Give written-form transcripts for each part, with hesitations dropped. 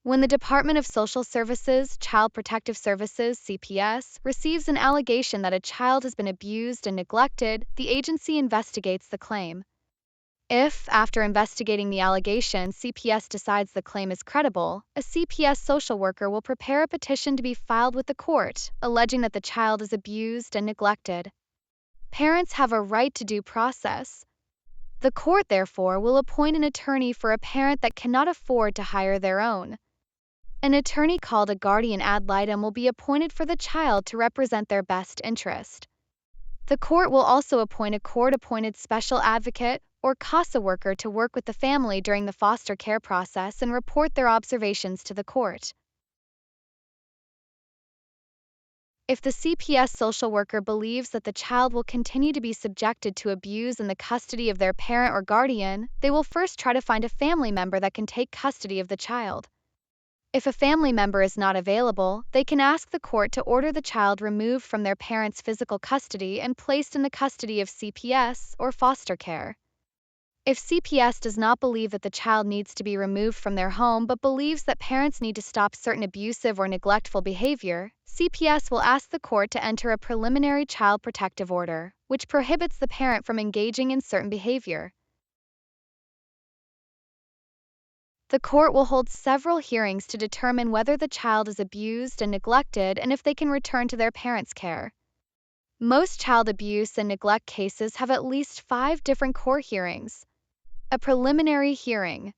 When the Department of Social Services, Child Protective Services, CPS, receives an allegation that a child has been abused and neglected, the agency investigates the claim. If, after investigating the allegation, CPS decides the claim is credible, a CPS social worker will prepare a petition to be filed with the court, alleging that the child is abused and neglected. Parents have a right to due process. The court, therefore, will appoint an attorney for a parent that cannot afford to hire their own. An attorney called a guardian ad litem will be appointed for the child to represent their best interest. The court will also appoint a court-appointed special advocate or CASA worker to work with the family during the foster care process and report their observations to the court. If the CPS social worker believes that the child will continue to be subjected to abuse in the custody of their parent or guardian, they will first try to find a family member that can take custody of the child. If a family member is not available, they can ask the court to order the child removed from their parents' physical custody and placed in the custody of CPS or foster care. If CPS does not believe that the child needs to be removed from their home but believes that parents need to stop certain abusive or neglectful behavior, CPS will ask the court to enter a preliminary child protective order, which prohibits the parent from engaging in certain behavior. The court will hold several hearings to determine whether the child is abused and neglected and if they can return to their parents' care. Most child abuse and neglect cases have at least 5 different court hearings: a preliminary hearing,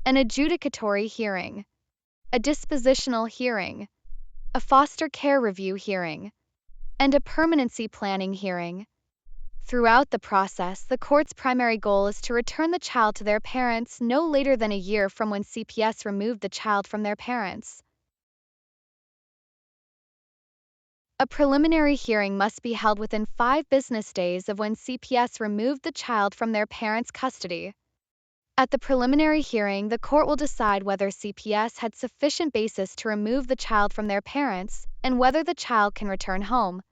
an adjudicatory hearing, a dispositional hearing, a foster care review hearing, and a permanency planning hearing. Throughout the process, the court's primary goal is to return the child to their parents no later than a year from when CPS removed the child from their parents. A preliminary hearing must be held within 5 business days of when CPS removed the child from their parents' custody. At the preliminary hearing, the court will decide whether CPS had sufficient basis to remove the child from their parents and whether the child can return home.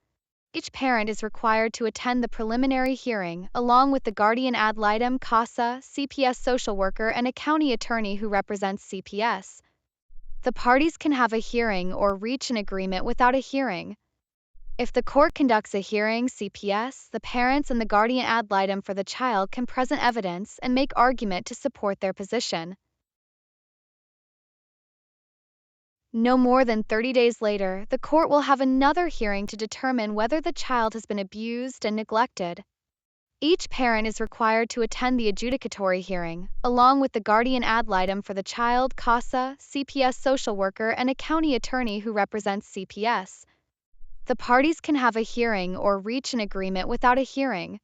Each parent is required to attend the preliminary hearing, along with the guardian ad litem, CASA, CPS social worker, and a county attorney who represents CPS. The parties can have a hearing or reach an agreement without a hearing. If the court conducts a hearing, CPS, the parents, and the guardian ad litem for the child can present evidence and make argument to support their position. No more than 30 days later, the court will have another hearing to determine whether the child has been abused and neglected. Each parent is required to attend the adjudicatory hearing, along with the guardian ad litem for the child, CASA, CPS social worker, and a county attorney who represents CPS. The parties can have a hearing or reach an agreement without a hearing.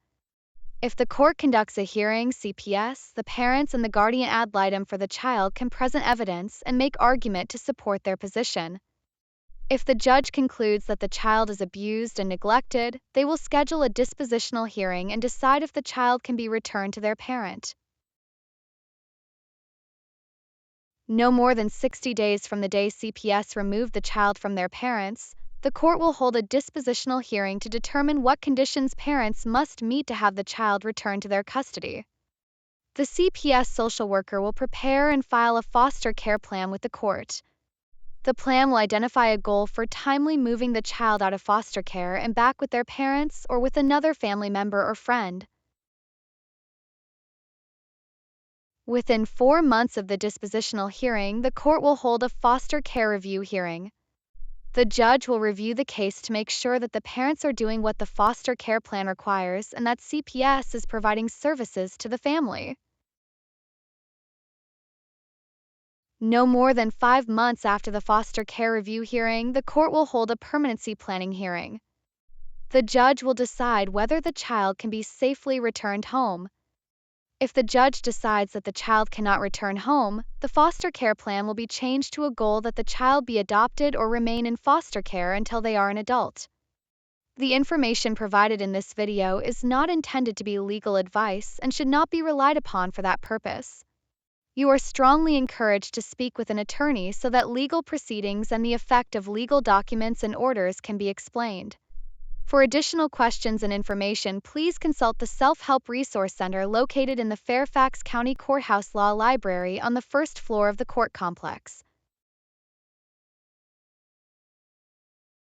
If the court conducts a hearing, CPS, the parents, and the guardian ad litem for the child can present evidence and make argument to support their position. If the judge concludes that the child is abused and neglected, they will schedule a dispositional hearing and decide if the child can be returned to their parent. No more than 60 days from the day CPS removed the child from their parents, the court will hold a dispositional hearing to determine what conditions parents must meet to have the child returned to their custody. The CPS social worker will prepare and file a foster care plan with the court. The plan will identify a goal for timely moving the child out of foster care and back with their parents or with another family member or friend. Within 4 months of the dispositional hearing, the court will hold a foster care review hearing. The judge will review the case to make sure that the parents are doing what the foster care plan requires and that CPS is providing services to the family. No more than 5 months after the foster care review hearing, the court will hold a permanency planning hearing. The judge will decide whether the child can be safely returned home. If the judge decides that the child cannot return home, the foster care plan will be changed to a goal that the child be adopted or remain in foster care until they are an adult. The information provided in this video is not intended to be legal advice and should not be relied upon for that purpose. You are strongly encouraged to speak with an attorney so that legal proceedings and the effect of legal documents and orders can be explained. For additional questions and information, please consult the Self-Help Resource Center located in the Fairfax County Courthouse Law Library on the first floor of the court complex.